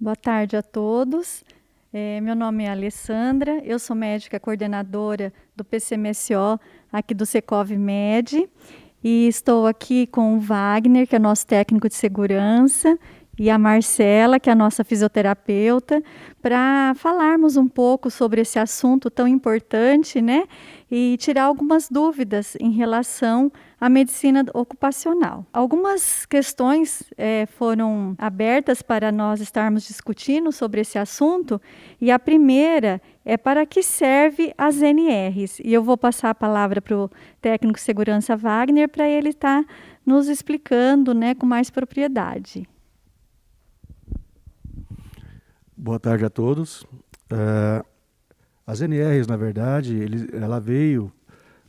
Boa tarde a todos. Meu nome é Alessandra, eu sou médica coordenadora do PCMSO aqui do Secov Med e estou aqui com o Wagner, que é nosso técnico de segurança, e a Marcela, que é a nossa fisioterapeuta, para falarmos um pouco sobre esse assunto tão importante, né? E tirar algumas dúvidas em relação à medicina ocupacional. Algumas questões foram abertas para nós estarmos discutindo sobre esse assunto, e a primeira é para que serve as NRs. E eu vou passar a palavra para o técnico de segurança Wagner para ele estar nos explicando, né, com mais propriedade. Boa tarde a todos. As NRs, na verdade, ela veio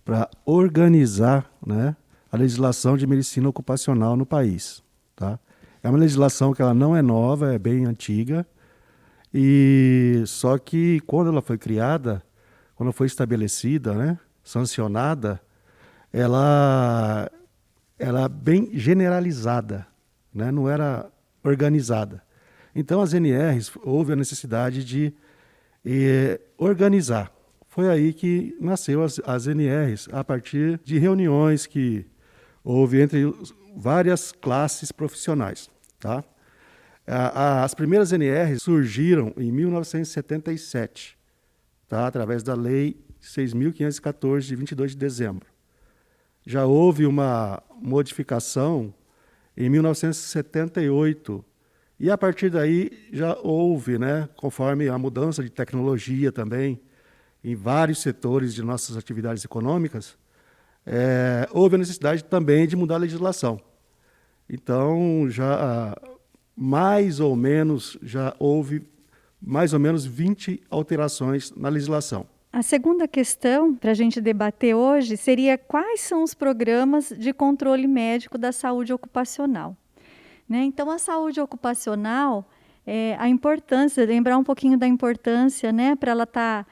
para organizar, né, a legislação de medicina ocupacional no país. Tá? É uma legislação que ela não é nova, é bem antiga, e só que quando ela foi criada, quando foi estabelecida, né, sancionada, ela era bem generalizada, né, não era organizada. Então, as NRs, houve a necessidade de organizar. Foi aí que nasceu as NRs, a partir de reuniões que houve entre várias classes profissionais. Tá? As primeiras NRs surgiram em 1977, tá? Através da Lei 6.514, de 22 de dezembro. Já houve uma modificação em 1978, e a partir daí já houve, né, conforme a mudança de tecnologia também, em vários setores de nossas atividades econômicas, houve a necessidade também de mudar a legislação. Então, já houve mais ou menos 20 alterações na legislação. A segunda questão para a gente debater hoje seria quais são os programas de controle médico da saúde ocupacional. Né? Então, a saúde ocupacional, a importância, lembrar um pouquinho da importância, né, para ela estar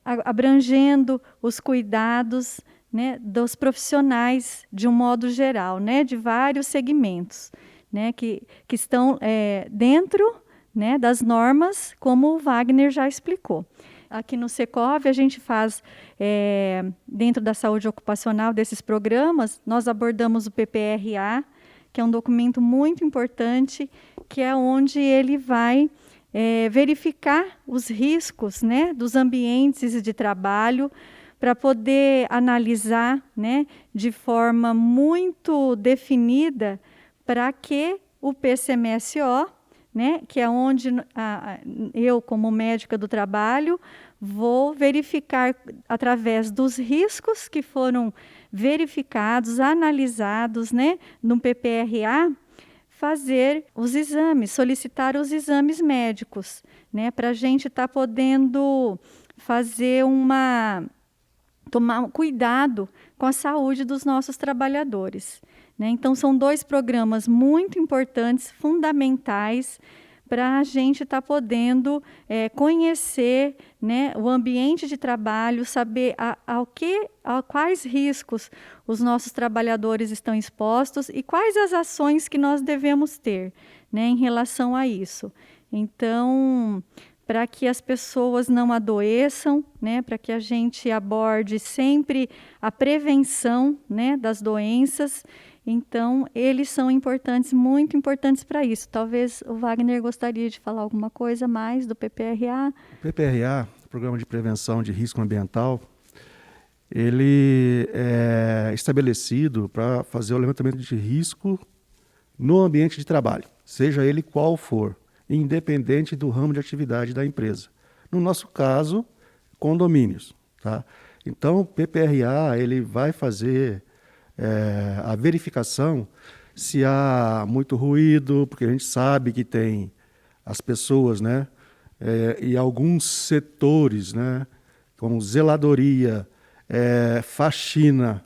abrangendo os cuidados, né, dos profissionais de um modo geral, né, de vários segmentos, né, que estão dentro, né, das normas, como o Wagner já explicou. Aqui no Secov, a gente faz, dentro da saúde ocupacional, desses programas, nós abordamos o PPRA, que é um documento muito importante, que é onde ele vai verificar os riscos, né, dos ambientes de trabalho, para poder analisar, né, de forma muito definida para que o PCMSO, né, que é onde eu, como médica do trabalho, vou verificar através dos riscos que foram verificados, analisados, né, no PPRA, fazer os exames, solicitar os exames médicos, né, para a gente estar podendo fazer tomar cuidado com a saúde dos nossos trabalhadores. Né? Então, são dois programas muito importantes, fundamentais, para a gente estar podendo conhecer, né, o ambiente de trabalho, saber a quais riscos os nossos trabalhadores estão expostos e quais as ações que nós devemos ter, né, em relação a isso. Então, para que as pessoas não adoeçam, né, para que a gente aborde sempre a prevenção, né, das doenças. Então, eles são importantes, muito importantes para isso. Talvez o Wagner gostaria de falar alguma coisa mais do PPRA. O PPRA, Programa de Prevenção de Risco Ambiental, ele é estabelecido para fazer o levantamento de risco no ambiente de trabalho, seja ele qual for, independente do ramo de atividade da empresa. No nosso caso, condomínios. Tá? Então, o PPRA ele vai fazer a verificação se há muito ruído, porque a gente sabe que tem as pessoas, né, e alguns setores, né, como zeladoria, faxina,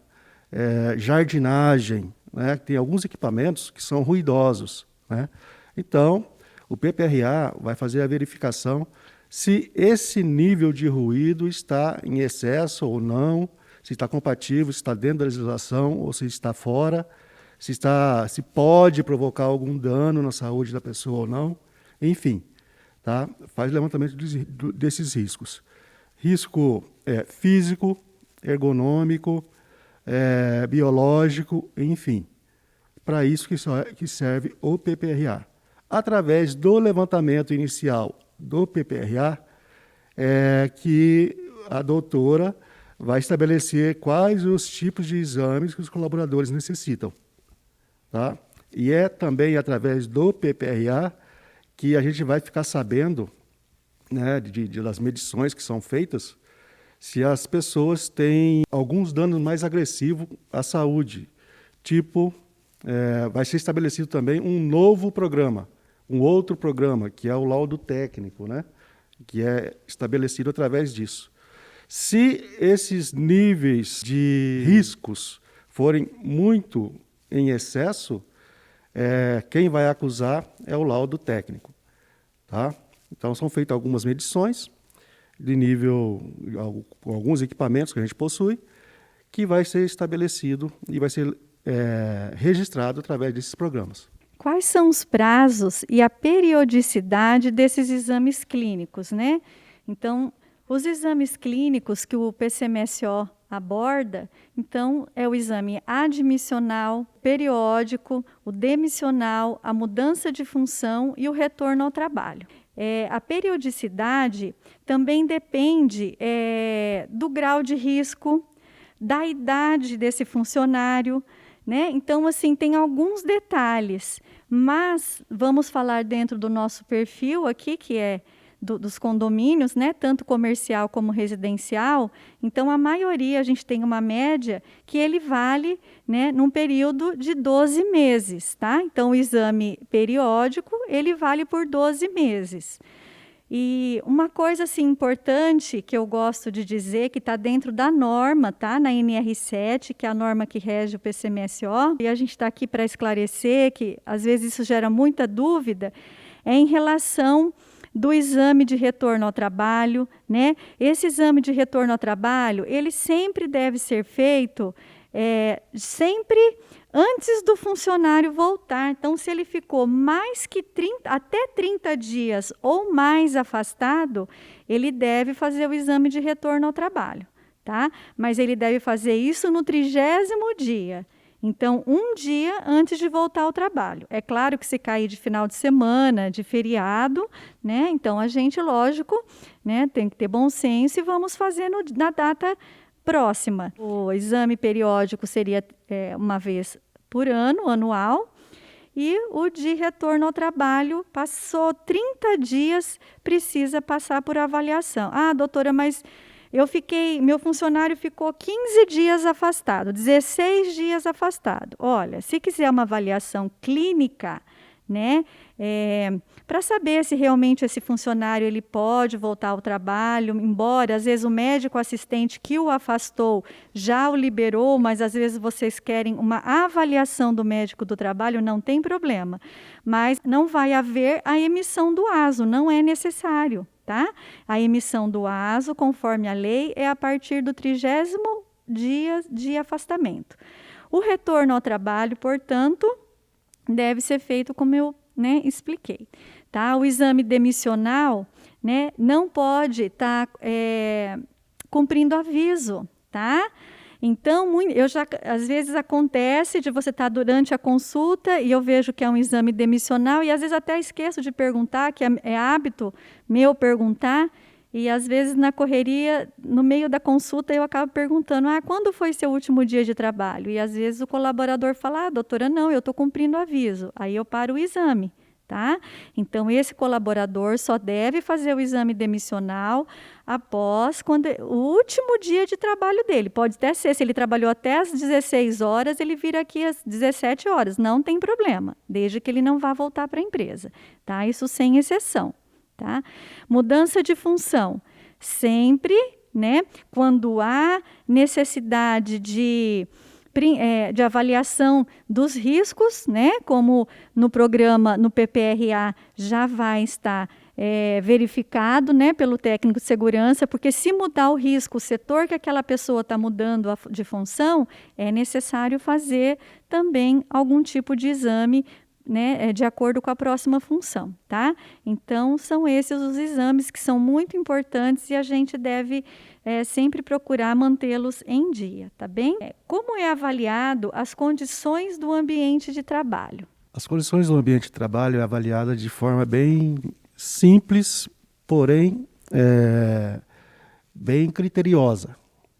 jardinagem, né, tem alguns equipamentos que são ruidosos. Né? Então, o PPRA vai fazer a verificação se esse nível de ruído está em excesso ou não, se está compatível, se está dentro da legislação ou se está fora, se pode provocar algum dano na saúde da pessoa ou não. enfim, tá? Faz levantamento desses riscos. Risco físico, ergonômico, biológico, enfim. Para isso que serve o PPRA. Através do levantamento inicial do PPRA, que a doutora vai estabelecer quais os tipos de exames que os colaboradores necessitam. Tá? E é também através do PPRA que a gente vai ficar sabendo, né, das medições que são feitas, se as pessoas têm alguns danos mais agressivos à saúde. Tipo, vai ser estabelecido também um novo programa, um outro programa, que é o laudo técnico, né, que é estabelecido através disso. Se esses níveis de riscos forem muito em excesso, quem vai acusar é o laudo técnico. Tá? Então, são feitas algumas medições de nível, com alguns equipamentos que a gente possui, que vai ser estabelecido e vai ser registrado através desses programas. Quais são os prazos e a periodicidade desses exames clínicos, né? Então, os exames clínicos que o PCMSO aborda, então, é o exame admissional, periódico, o demissional, a mudança de função e o retorno ao trabalho. A periodicidade também depende do grau de risco, da idade desse funcionário, né? Então, assim, tem alguns detalhes, mas vamos falar dentro do nosso perfil aqui, que é dos condomínios, né, tanto comercial como residencial. Então, a maioria, a gente tem uma média que ele vale, né, num período de 12 meses, tá? Então, o exame periódico, ele vale por 12 meses. E uma coisa assim, importante que eu gosto de dizer, que está dentro da norma, tá? Na NR7, que é a norma que rege o PCMSO, e a gente está aqui para esclarecer, que às vezes isso gera muita dúvida, em relação do exame de retorno ao trabalho, né? Esse exame de retorno ao trabalho, ele sempre deve ser feito sempre antes do funcionário voltar. Então, se ele ficou até 30 dias ou mais afastado, ele deve fazer o exame de retorno ao trabalho, tá? Mas ele deve fazer isso no 30º dia. Então, um dia antes de voltar ao trabalho. É claro que se cair de final de semana, de feriado, né? Então, a gente, lógico, né, tem que ter bom senso e vamos fazer na data próxima. O exame periódico seria uma vez por ano, anual, e o de retorno ao trabalho passou 30 dias, precisa passar por avaliação. Ah, doutora, mas meu funcionário ficou 15 dias afastado, 16 dias afastado. Olha, se quiser uma avaliação clínica, né, para saber se realmente esse funcionário ele pode voltar ao trabalho, embora às vezes o médico assistente que o afastou já o liberou, mas às vezes vocês querem uma avaliação do médico do trabalho, não tem problema. Mas não vai haver a emissão do ASO, não é necessário. Tá? A emissão do ASO, conforme a lei, é a partir do 30º dia de afastamento. O retorno ao trabalho, portanto, deve ser feito como eu, né, expliquei. Tá? O exame demissional, né, não pode estar cumprindo aviso. Tá? Então, às vezes acontece de você estar durante a consulta e eu vejo que é um exame demissional e às vezes até esqueço de perguntar, que é hábito meu perguntar, e às vezes na correria, no meio da consulta, eu acabo perguntando, quando foi seu último dia de trabalho? E às vezes o colaborador fala, doutora, não, eu estou cumprindo aviso. Aí eu paro o exame. Tá? Então, esse colaborador só deve fazer o exame demissional após o último dia de trabalho dele. Pode até ser, se ele trabalhou até às 16 horas, ele vira aqui às 17 horas. Não tem problema, desde que ele não vá voltar para a empresa. Tá? Isso sem exceção. Tá? Mudança de função. Sempre, né, quando há necessidade de avaliação dos riscos, né, como no programa, no PPRA, já vai estar verificado, né, pelo técnico de segurança, porque se mudar o risco, o setor que aquela pessoa está mudando de função, é necessário fazer também algum tipo de exame né, de acordo com a próxima função, tá? Então, são esses os exames que são muito importantes e a gente deve sempre procurar mantê-los em dia, tá bem? Como é avaliado as condições do ambiente de trabalho? As condições do ambiente de trabalho é avaliada de forma bem simples, porém bem criteriosa,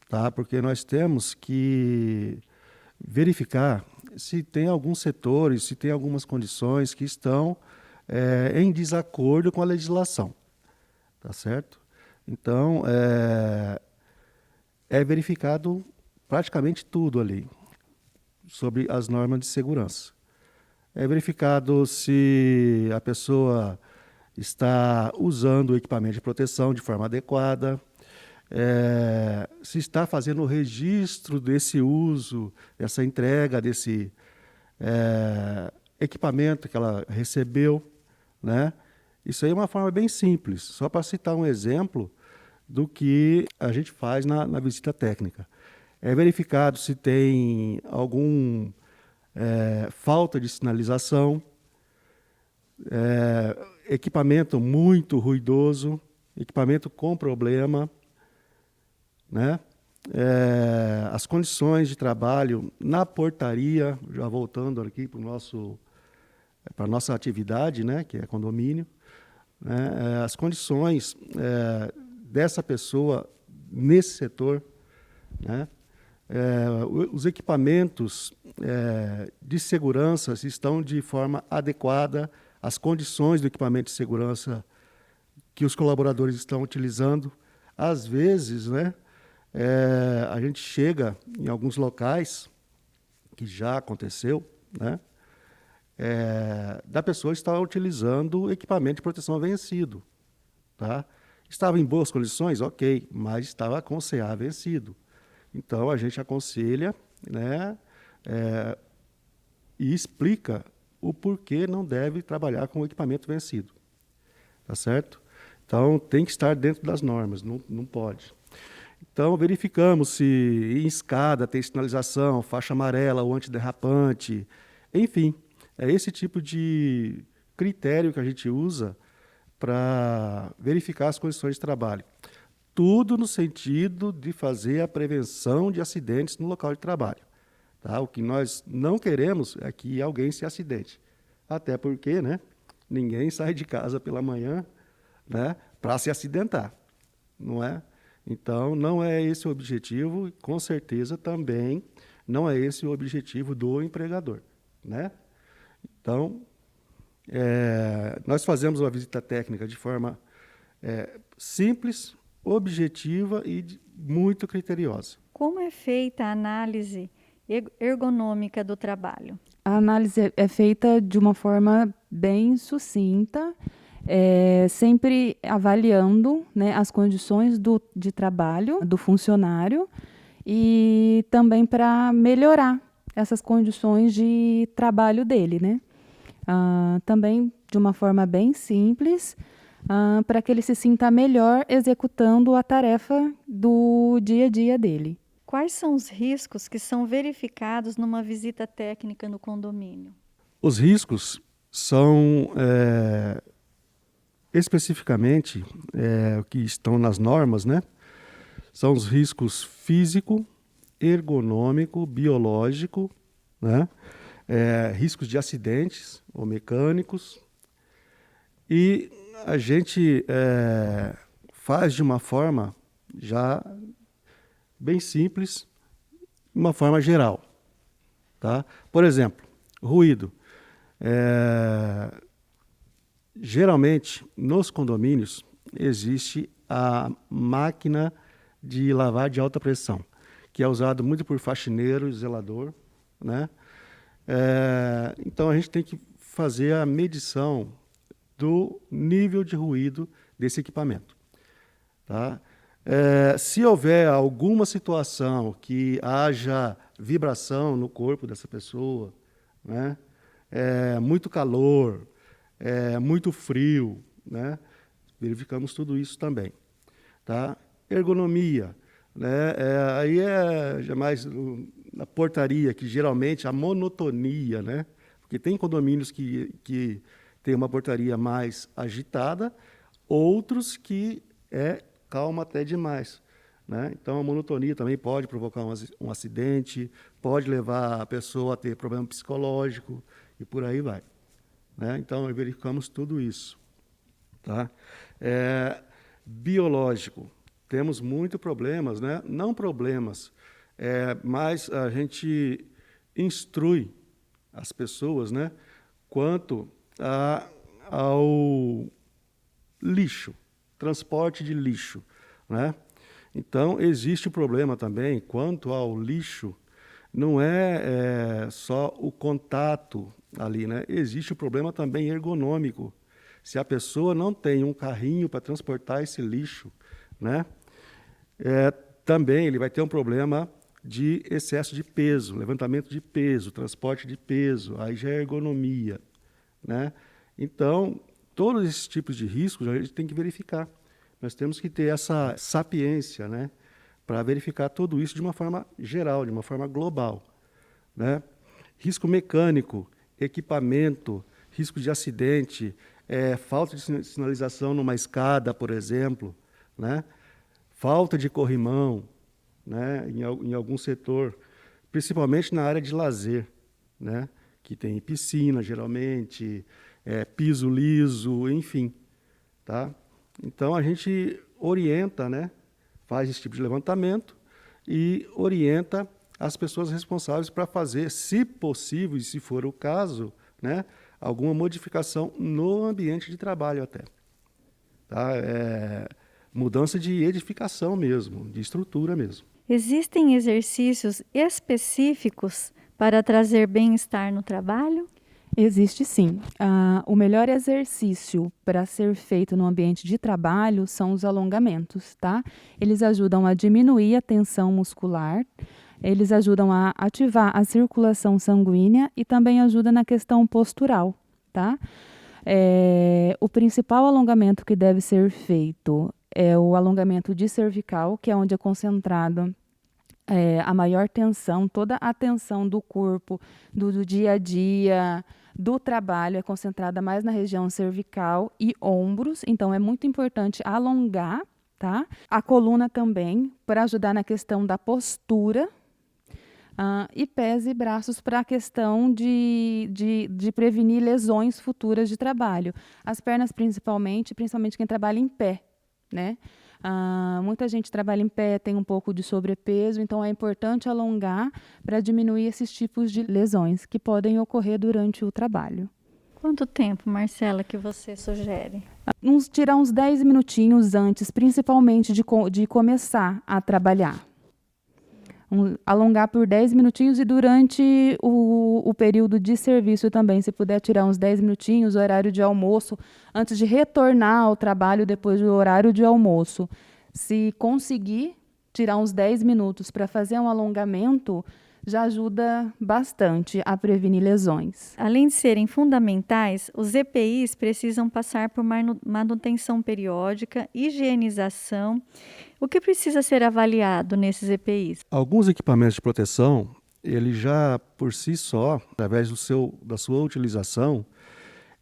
tá? Porque nós temos que verificar se tem alguns setores, se tem algumas condições que estão em desacordo com a legislação, tá certo? Então, é verificado praticamente tudo ali sobre as normas de segurança. É verificado se a pessoa está usando o equipamento de proteção de forma adequada, se está fazendo o registro desse uso, dessa entrega desse equipamento que ela recebeu, né? Isso aí é uma forma bem simples, só para citar um exemplo do que a gente faz na visita técnica. É verificado se tem algum falta de sinalização, equipamento muito ruidoso, equipamento com problema, né? As condições de trabalho na portaria, já voltando aqui para a nossa atividade, né, que é condomínio, né? As condições dessa pessoa nesse setor, né? Os equipamentos de segurança estão de forma adequada, as condições do equipamento de segurança que os colaboradores estão utilizando. Às vezes, né, a gente chega em alguns locais, que já aconteceu, né, da pessoa estar utilizando equipamento de proteção vencido. Tá? Estava em boas condições? Ok, mas estava com CA vencido. Então, a gente aconselha, né, e explica o porquê não deve trabalhar com o equipamento vencido. Tá certo? Então, tem que estar dentro das normas, não pode. Então, verificamos se em escada tem sinalização, faixa amarela ou antiderrapante, enfim, é esse tipo de critério que a gente usa para verificar as condições de trabalho. Tudo no sentido de fazer a prevenção de acidentes no local de trabalho. Tá? O que nós não queremos é que alguém se acidente. Até porque, né, ninguém sai de casa pela manhã, né, para se acidentar, não é? Então, não é esse o objetivo, e com certeza também não é esse o objetivo do empregador, né? Então, nós fazemos uma visita técnica de forma simples, objetiva e muito criteriosa. Como é feita a análise ergonômica do trabalho? A análise é feita de uma forma bem sucinta, sempre avaliando, né, as condições de trabalho do funcionário e também para melhorar essas condições de trabalho dele, né? Também de uma forma bem simples, para que ele se sinta melhor executando a tarefa do dia a dia dele. Quais são os riscos que são verificados numa visita técnica no condomínio? Os riscos são especificamente o que estão nas normas, né? São os riscos físico, ergonômico, biológico, né? Riscos de acidentes ou mecânicos. E a gente faz de uma forma já bem simples, uma forma geral. Tá? Por exemplo, ruído. Geralmente, nos condomínios, existe a máquina de lavar de alta pressão, que é usado muito por faxineiro e zelador, né? Então, a gente tem que fazer a medição do nível de ruído desse equipamento. Tá? Se houver alguma situação que haja vibração no corpo dessa pessoa, né? Muito calor, muito frio, né? Verificamos tudo isso também. Tá? Ergonomia, né? Aí é jamais na portaria, que geralmente a monotonia, né? Porque tem condomínios que tem uma portaria mais agitada, outros que é calma até demais, né? Então, a monotonia também pode provocar um acidente, pode levar a pessoa a ter problema psicológico e por aí vai, né? Então, verificamos tudo isso. Tá? Biológico, temos muitos problemas, né? Não problemas, mas a gente instrui as pessoas, né, quanto ao lixo, transporte de lixo, né? Então, existe o problema também quanto ao lixo, não é só o contato ali, né? Existe o problema também ergonômico. Se a pessoa não tem um carrinho para transportar esse lixo, né, também ele vai ter um problema de excesso de peso, levantamento de peso, transporte de peso, aí já é ergonomia, né? Então, todos esses tipos de riscos a gente tem que verificar. Nós temos que ter essa sapiência, né, para verificar tudo isso de uma forma geral, de uma forma global, né? Risco mecânico, equipamento, risco de acidente, falta de sinalização numa escada, por exemplo, né? Falta de corrimão, né, em algum setor, principalmente na área de lazer, né, que tem piscina, geralmente, piso liso, enfim. Tá? Então, a gente orienta, né, faz esse tipo de levantamento e orienta as pessoas responsáveis para fazer, se possível e se for o caso, né, alguma modificação no ambiente de trabalho até. Tá? Mudança de edificação mesmo, de estrutura mesmo. Existem exercícios específicos para trazer bem-estar no trabalho? Existe sim. O melhor exercício para ser feito no ambiente de trabalho são os alongamentos, tá? Eles ajudam a diminuir a tensão muscular, eles ajudam a ativar a circulação sanguínea e também ajuda na questão postural, tá? O principal alongamento que deve ser feito é o alongamento de cervical, que é onde é concentrado a maior tensão, toda a tensão do corpo, do dia a dia, do trabalho, é concentrada mais na região cervical e ombros, então é muito importante alongar, tá? A coluna também, para ajudar na questão da postura, e pés e braços para a questão de prevenir lesões futuras de trabalho. As pernas principalmente quem trabalha em pé, né? Muita gente trabalha em pé, tem um pouco de sobrepeso, então é importante alongar para diminuir esses tipos de lesões que podem ocorrer durante o trabalho. Quanto tempo, Marcela, que você sugere? Tirar uns 10 minutinhos antes, principalmente de começar a trabalhar. Alongar por 10 minutinhos e durante o período de serviço também, se puder tirar uns 10 minutinhos, horário de almoço, antes de retornar ao trabalho depois do horário de almoço. Se conseguir tirar uns 10 minutos para fazer um alongamento, já ajuda bastante a prevenir lesões. Além de serem fundamentais, os EPIs precisam passar por manutenção periódica, higienização. O que precisa ser avaliado nesses EPIs? Alguns equipamentos de proteção, ele já por si só, através da sua utilização,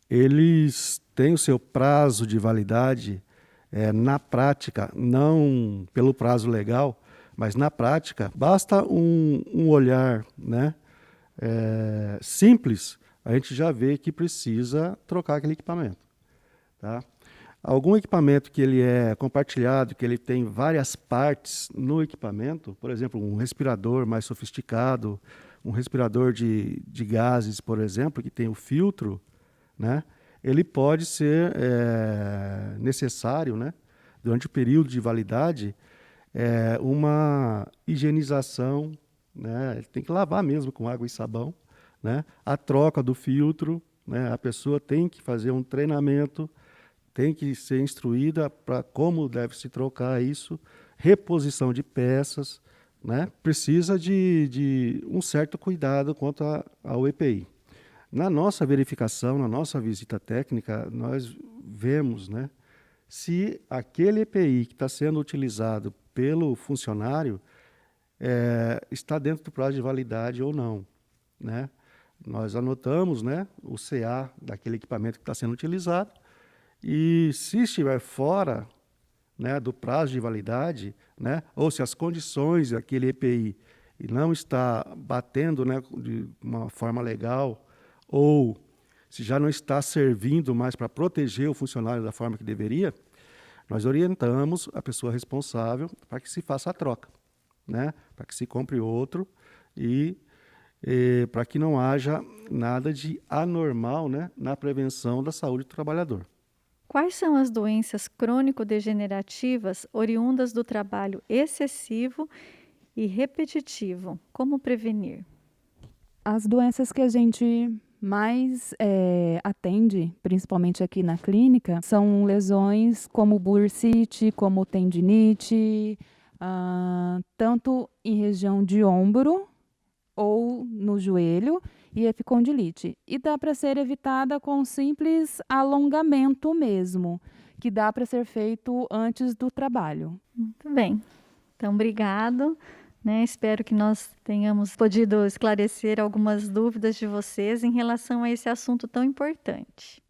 eles têm o seu prazo de validade na prática, não pelo prazo legal, mas na prática, basta um olhar, né, simples, a gente já vê que precisa trocar aquele equipamento. Tá? Algum equipamento que ele é compartilhado, que ele tem várias partes no equipamento, por exemplo, um respirador mais sofisticado, um respirador de gases, por exemplo, que tem o filtro, né, ele pode ser necessário, né, durante o período de validade, uma higienização, né? Tem que lavar mesmo com água e sabão, né? A troca do filtro, né? A pessoa tem que fazer um treinamento, tem que ser instruída para como deve se trocar isso, reposição de peças, né? Precisa de um certo cuidado quanto ao EPI. Na nossa verificação, na nossa visita técnica, nós vemos, né, se aquele EPI que está sendo utilizado pelo funcionário está dentro do prazo de validade ou não, né? Nós anotamos, né, o CA daquele equipamento que está sendo utilizado e se estiver fora, né, do prazo de validade, né, ou se as condições daquele EPI não está batendo, né, de uma forma legal, ou se já não está servindo mais para proteger o funcionário da forma que deveria, nós orientamos a pessoa responsável para que se faça a troca, né, para que se compre outro e para que não haja nada de anormal, né, na prevenção da saúde do trabalhador. Quais são as doenças crônico-degenerativas oriundas do trabalho excessivo e repetitivo? Como prevenir? As doenças que a gente mais atende, principalmente aqui na clínica, são lesões como bursite, como tendinite, tanto em região de ombro ou no joelho, e epicondilite. E dá para ser evitada com um simples alongamento mesmo, que dá para ser feito antes do trabalho. Muito bem. Então, obrigado. Né? Espero que nós tenhamos podido esclarecer algumas dúvidas de vocês em relação a esse assunto tão importante.